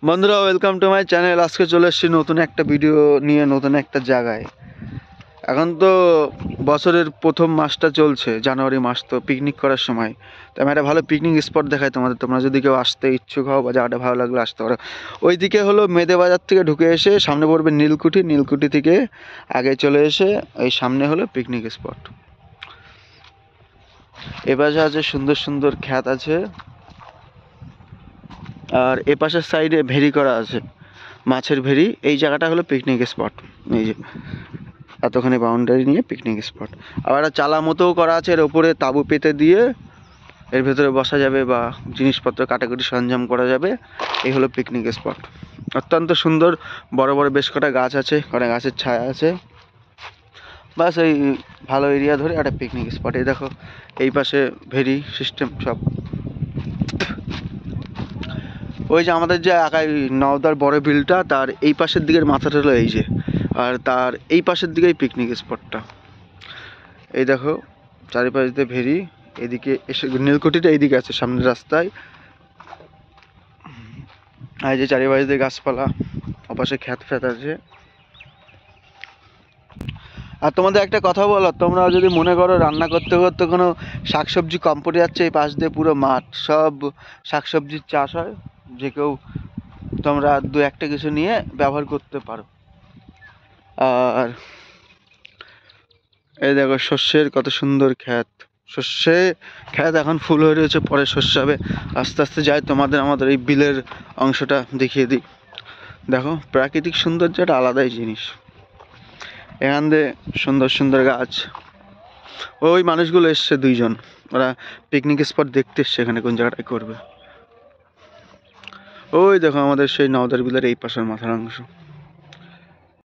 বন্ধুরা, welcome to my channel. আজকে চলে এসেছি নতুন একটা ভিডিও নিয়ে, নতুন একটা জায়গায়। এখন তো বছরের প্রথম মাসটা চলছে, জানুয়ারি মাস, তো পিকনিক করার সময়। তো আমি একটা ভালো পিকনিক স্পট দেখাই তোমাদের। তোমরা যদি কেউ আসতে ইচ্ছুক হও বা জায়গাটা ভালো লাগলে আসতে পারো। ওইদিকে হলো মেদে বাজার থেকে ঢুকে এসে সামনে পড়বে নীলকুঠি। নীলকুঠি থেকে আগে চলে এসে এই সামনে হলো পিকনিক স্পট। এপাশে আছে সুন্দর সুন্দর ক্ষেত আছে, আর এপাশের সাইডে ভেরি করা আছে, মাছের ভেরি। এই জায়গাটা হলো পিকনিক স্পট। এই যে এতখানি বাউন্ডারি নিয়ে পিকনিক স্পট। আবার একটা চালা মতোও করা আছে, এর ওপরে তাঁবু পেতে দিয়ে এর ভেতরে বসা যাবে বা জিনিসপত্র কাটাকুটি সরঞ্জাম করা যাবে। এই হলো পিকনিক স্পট। অত্যন্ত সুন্দর, বড় বড় বেশ কটা গাছ আছে, কটা গাছের ছায়া আছে। বাস এই ভালো এরিয়া ধরে একটা পিকনিক স্পট। এই দেখো এই পাশে ভেরি সিস্টেম সব। ওই যে আমাদের যে একাই নওদার বড় বিলটা, তার এই পাশের দিকের মাথাটা হলো এই যে, আর তার এই পাশের দিকেই পিকনিক স্পটটা। এই দেখো চারিপাশ দিয়ে ভেরি, এদিকে এসে নীলকুঠিটা এইদিকে আছে সামনের রাস্তায়। আর যে চারিপাশ দিয়ে গাছপালা, ওপাশে খ্যাত ফ্যাত আছে। আর তোমাদের একটা কথা বলো, তোমরা যদি মনে করো রান্না করতে করতে কোনো শাকসবজি কম পড়ে যাচ্ছে, এই পাশ দিয়ে পুরো মাঠ, সব শাকসবজির চাষ হয়। যে কেউ তোমরা দু একটা কিছু নিয়ে ব্যবহার করতে পারো। আর এই দেখো শস্যের কত সুন্দর ক্ষেত। শস্যে ক্ষেত এখন ফুল হয়ে রয়েছে, পরে শস্য হবে। আস্তে আস্তে যাই তোমাদের আমাদের এই বিলের অংশটা দেখিয়ে দিই। দেখো প্রাকৃতিক সৌন্দর্যটা আলাদাই জিনিস। এখান দিয়ে সুন্দর সুন্দর গাছ। ওই মানুষগুলো এসছে দুইজন, ওরা পিকনিক স্পট দেখতে এসছে এখানে কোন জায়গাটায় করবে। ওই দেখো আমাদের সেই নওদার বিলের এই পাশের মাথার অংশ।